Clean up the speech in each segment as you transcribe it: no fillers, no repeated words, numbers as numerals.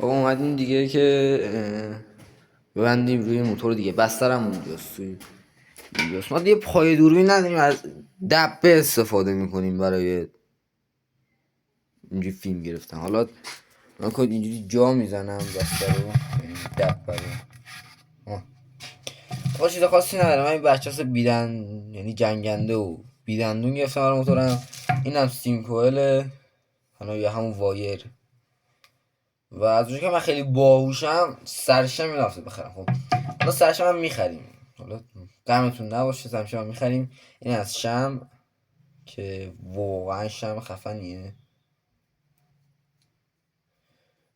آقا اومدیم دیگه که ببندیم روی موتور دیگه. بسترم اونجاست توی اینجاست. ما دیگه پای دوربین نداریم، از دبه استفاده میکنیم برای اینجوری فیلم گرفتن. حالا من کد اینجوری جا میزنم بستر رو، یعنی دبه رو. آقا چیز خاصی ندارم. من این بچه‌س بیدن، یعنی جنگنده و بیدندون گرفتم برای موتورم. اینم سیم کوئل، حالا یا همون وایر. و از اونجا که من خیلی باهوشم سرشم میرفته بخرم. خب حالا سرشم هم میخریم، حالا غمتون نباشه، سرشم هم میخریم. این از شم که واقعا شم خفنیه.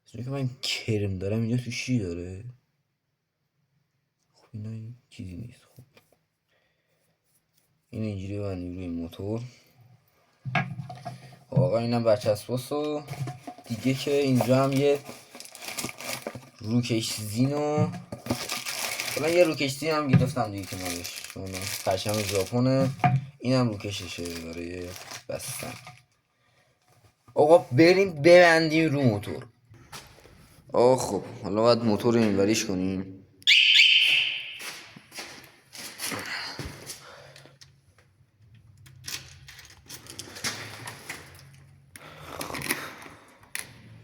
از که من کرم دارم اینجا تو چی داره؟ خب اینا چیزی نیست. خب این اینجوری بندیم روی موتور. آقا اینم برچسباست و دیگه که اینجا هم یه روکش زین و حالا یه روکش زین هم گرفتم دیگه کنارش، اون پرچم ژاپنه. اینم روکششه برای بستن. آقا بریم ببندیم رو موتور. آقا خب حالا باید موتور رو اینوریش کنیم.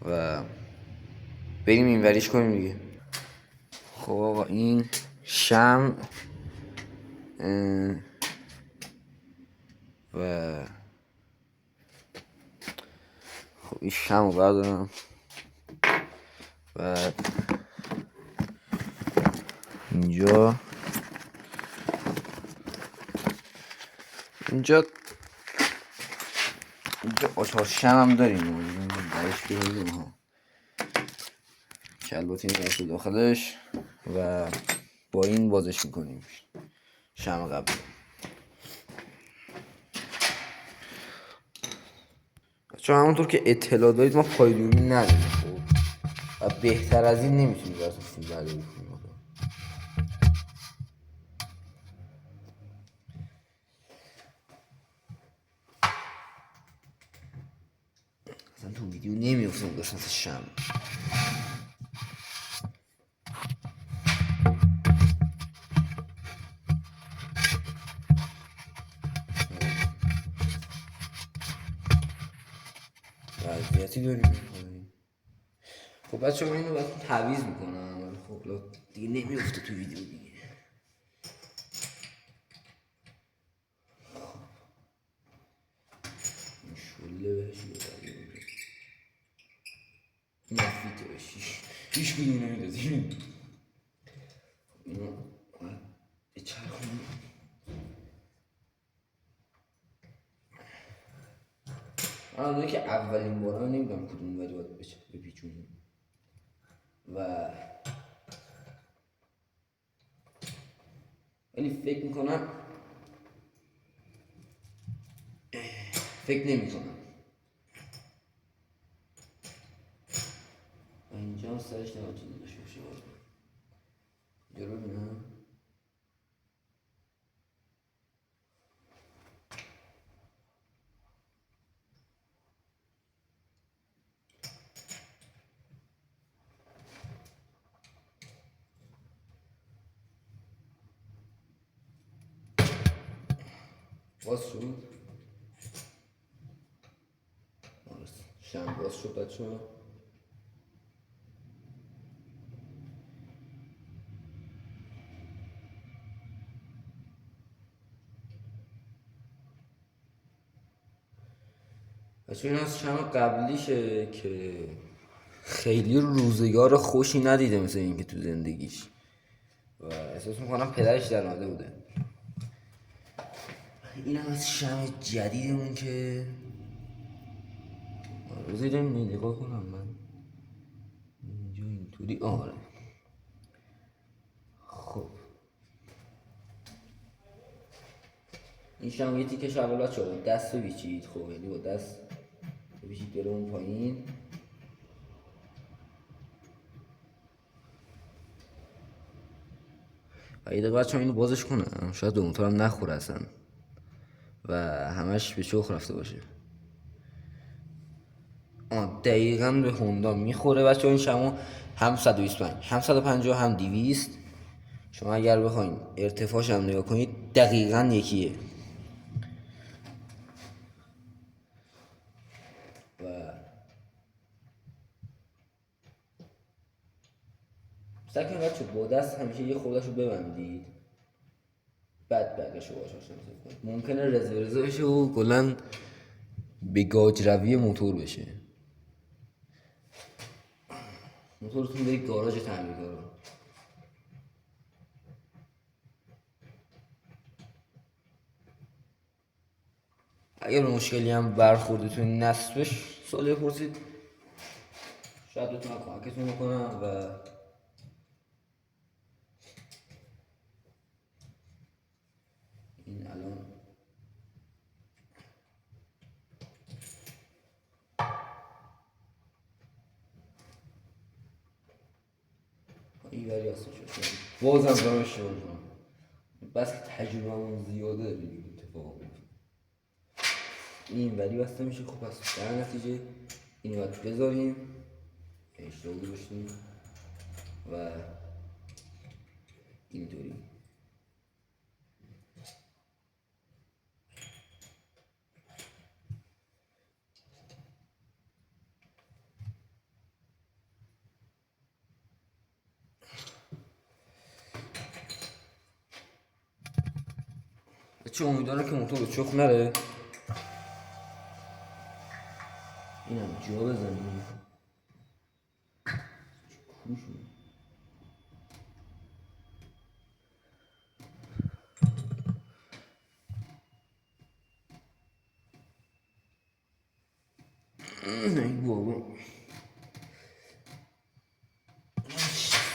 و بریم اینوریش کنیم دیگه. خب آقا این شم و خب این شم رو بردارم و اینجا آچار شم هم داریم درش بگیریم ها، که البته این رفت داخلش و با این بازش میکنیم شم قبل. چون همونطور که اطلاع دارید ما پای دوربین نداریم، خب و بهتر از این نمیتونیم برای فیلم برداری کنیم. اصلا تو ویدیو نمیفتم قسمت شم. وضعیتی داریم میکنیم. خب بچه من اینو باید تعویض میکنم، ولی خب دیگه نمیفته تو ویدیو دیگه. شله بهش بزنیم نفیته بشیش هیچ کدوم نمیدازیم. اینو باید بچرخونیم. من که اولین بارم نمیدونم کدوم ولی باید بپیچونیم و ولی فکر نمیکنم اینجا هم سرش نمید چیزی داشته باشه. اینجا رو ببینم. باز شد. شم باز شد بچه ها. بچه این از شم قبلیشه که خیلی روزگار خوشی ندیده مثل این که تو زندگیش و احساس میکنم پدرش در آمده بوده. این هم از شم جدیدمون که بذاریم نگاه کنم من اینجا اینطوری. آره خب این شم یه تیکش اول بچه با دست ببیچید. خب یعنی با دست ببیچید بره اون پایین و یه دقیقه بچه اینو بازش کنم، شاید به موتورم نخوره اصلا و همش به چخ رفته باشه. دقیقا به هوندا میخوره بچه. این شما هم 125 هم 150 هم 200. شما اگر بخواین ارتفاعش هم نگاه کنید دقیقا یکیه. و سعی کنید بچه با دست همیشه یه خودش رو ببندید، بعد برگش رو باش آشنا کنید. ممکنه رزه بشه و کلا به گاج روی موتور بشه. موتورتون به گاراژ تعمیر کنه. اگر مشکلی هم برخورده توی نصبش سوال بپرسید، شاید بتونم کمکتون بکنم. و این الان این وری هستش بازم دارم اشتباه میکنم، بس که تجربه همون زیاده این اتفاق میفته. این وری بسته میشه. خب پس در نتیجه این باید بذاریم اشتباه داشتیم و اینطوری. چه امیدوارم که موتور به چخ نره. اینم جا بزنیم. ای بابا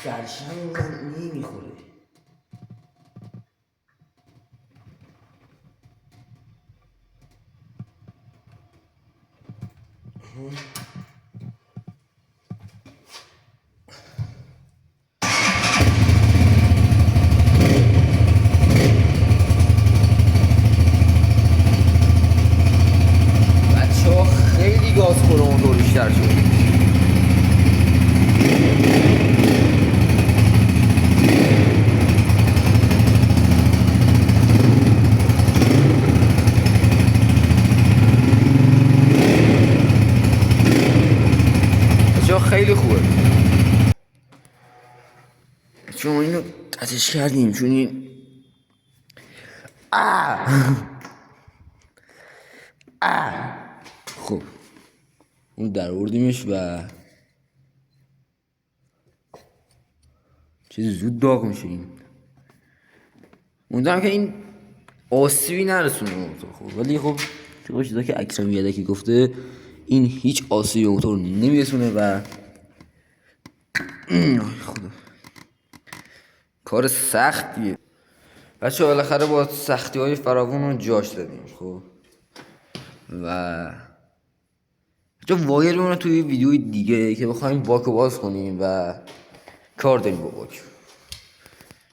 سرشم نمیخوره. بچه ها خیلی گاز خوره موتور بیشتر شد. خیلی خوبه. چون اینو قطعش کردیم چون این خب اون در آوردیمش و چیزی زود داغ میشه. این موندم که این آسیبی نرسونه موتور. خب ولی خب چون چیزا که اکرم یدکی گفته این هیچ آسیبی موتور نمیرسونه و خدا کار سختیه بچه. بالاخره با سختی های فراوون رو جاش دادیم. خب و جا وایر میمونه توی ویدیوی دیگه که بخوایم باک باز کنیم و کار داریم با باک،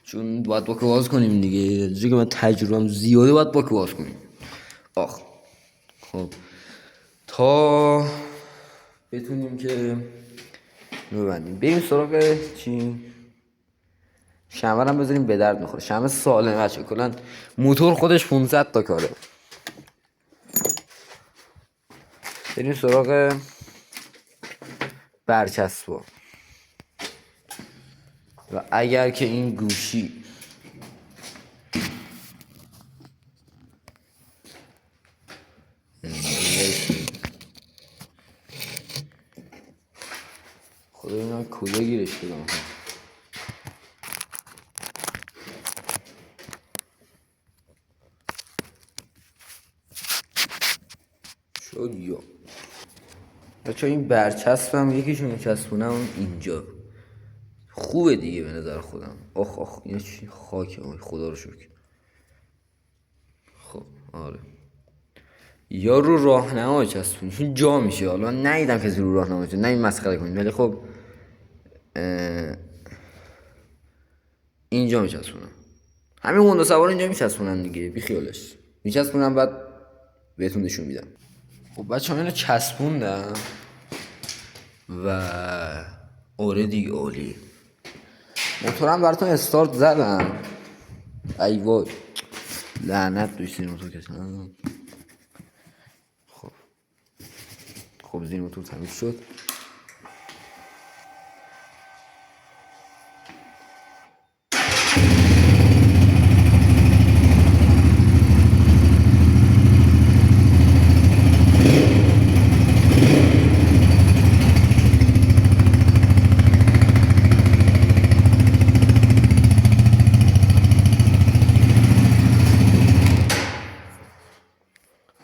چون باید باک باز کنیم دیگه. چون که من تجربه‌ام زیاده باید باک باز کنیم. خب تا بتونیم که ببندیم بریم سراغ چی؟ شمع هم بذاریم به درد میخوره. شمع سالمه بچه. کلا موتور خودش 500 تا کاره. بریم سراغ برچسبا. و اگر که این گوشی خدا اینا کجا گیرش بدم شد یا بچه. این برچسبم یکیشون میچسبونم اینجا خوبه دیگه به نظر خودم. آخ اینا چی خاکه. خدا رو شکر. خب آره یا رو راهنما چسبونی جا میشه. حالا ندیدم کسی رو راهنما چسبونه، نه این مسخره کنید، ولی خب اینجا میچسبونم. همین هوندا سوار اینجا میچسبونن دیگه، بی خیالش میچسبونم بعد بهتون نشون میدم. خب بچه‌ها اینو چسبوندم و آره دیگه عالی. موتورم براتون استارت زدم. ای وای لعنت دوش زیر موتور کشم. خب زیر موتور تمیز شد.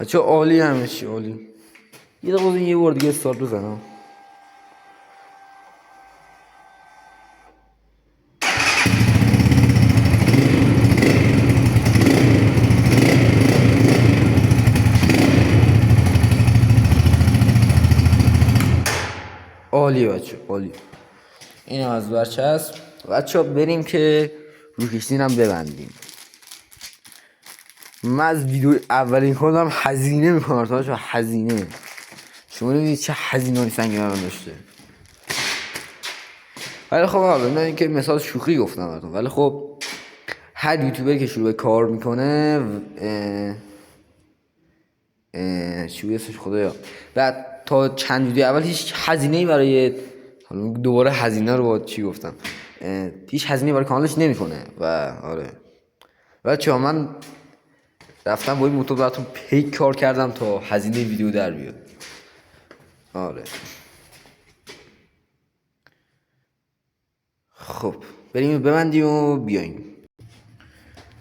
چه عالی همه چی عالی. یه دقیقه یه بار دیگه استارت بزنم. عالی بچه عالی. اینو از برچسب بچه بریم که روکشتین هم ببندیم. من از ویدیو اولین کارم هزینه میکنم تا هزینه. شما نمیدید چه هزینه‌ای سنگین الان داشته. ولی خب حالا نه اینکه مثال شوخی گفتم براتون، ولی خب هر یوتیوبر که شروع به کار میکنه چی اسمش خدایا، بعد تا چند ویدیو اول هیچ هزینه‌ای برای، حالا دوباره هزینه رو با چی گفتم، هیچ هزینه‌ای برای کانالش نمیکنه. و آره بچه‌ها من رفتم با این موتور براتون پیک کار کردم تا هزینه ویدیو در بیاد. آره خب بریم ببندیم و بیایم.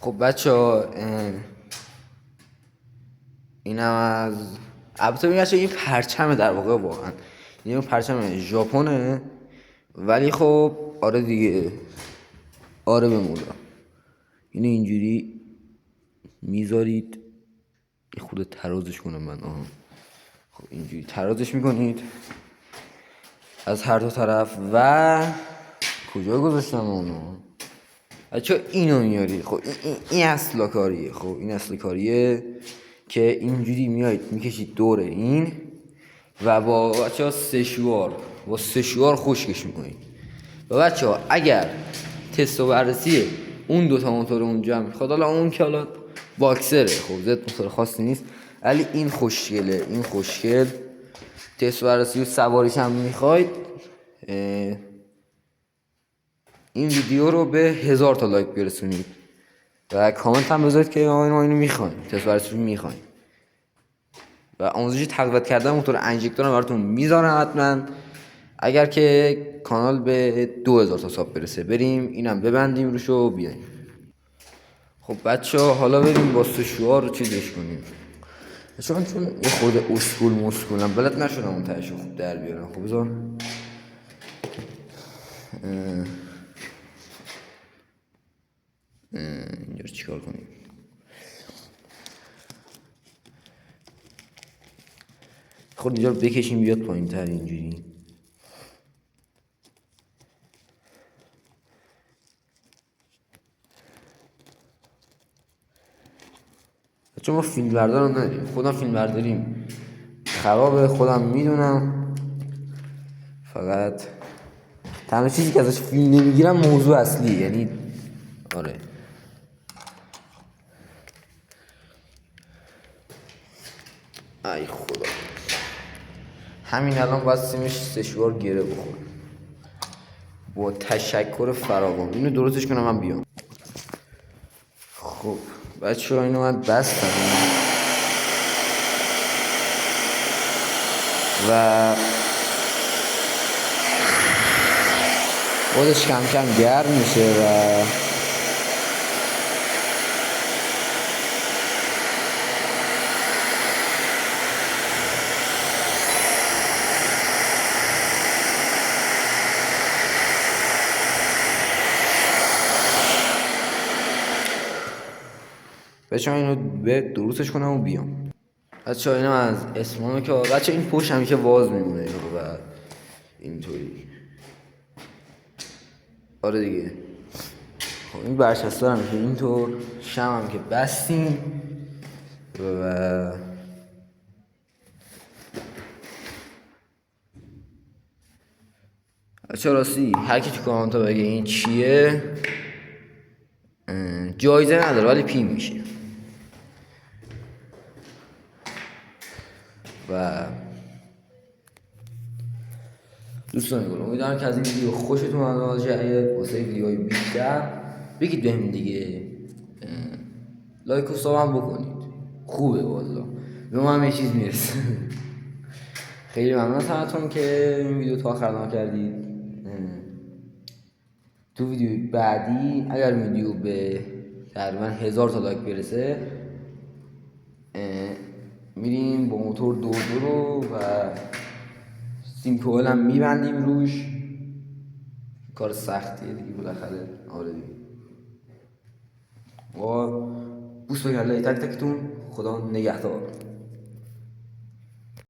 خب بچه‌ها اینم از البته ببینید این پرچم در واقع واقعا این پرچم ژاپنه، ولی خب آره دیگه آره به مولا اینو اینجوری میذارید. خود ترازش کنم من خب اینجوری ترازش میکنید از هر دو طرف. و کجا گذاشتم اونو بچه؟ اینو میاری. خب این اصل کاریه. خب این اصل کاریه که اینجوری میایید میکشید دور این و با بچه ها سه شوار خشکش میکنید. و بچه ها اگر تست و بررسی اون دوتا موتور اونجا میخواد، حالا اون که حالا باکسره، خب زد موتور خاصی نیست، ولی این خوشگله، این خوشگل تست و بررسی و سواریش هم میخواید، این ویدیو رو به 1000 تا لایک برسونید و کامنت هم بذارید که ما اینو میخوایم، تست و بررسی رو میخوایم. و آموزش تقویت کردن موتور انژکتور هم براتون میذارم حتما اگر که کانال به 2000 تا ساب برسه. بریم اینم ببندیم روشو و بیایم. خب بچه ها حالا بریم با سشوار رو چیزش کنیم. چون یه خود اسکولم بلد نشدم اون تهشو خوب در بیارم. خب بذار اینجا رو چیکار کنیم. خب اینجا رو بکشیم بیاد پایین تر اینجوری. چون ما فیلم بردار رو نداریم، خودم فیلم برداریم خرابه، خودم میدونم. فقط تنها چیزی که ازش فیلم نمیگیرم موضوع اصلی، یعنی آره ای خدا همین الان باید سیمش سشوار گره بخوره. با تشکر فراوان اینو درستش کنم من بیام. خب بچه ها اینو من بستم و خودش کم کم گرم میشه و بچه اینو به درستش کنم و بیام. بچه اینم از اسمامه که بچه این پشت همیشه باز میمونه و اینطوری آره دیگه. خب این برچسبه هم که اینطور، شم هم که بستیم و بچه راستی هر کی تو کامنت ها بگه این چیه جایزه نداره ولی پی میشه. و دوستان گل امیدوارم که از این ویدیو خوشتون اومده باشه. واسه ویدیوهای بیشتر بگید بهم دیگه، لایک و ساب هم بکنید، خوبه والله به ما هم یه چیز میرسه. خیلی ممنون از همتون که این ویدیو تا آخر نگاه کردید. تو ویدیو بعدی اگر ویدیو به تقریبا 1000 تا لایک برسه میریم با موتور دور رو و سیمکوئل هم میبندیم روش. کار سختیه دیگه بالاخره. آره دیگه. و بوس به کله تک تکتون. خدا نگهدار.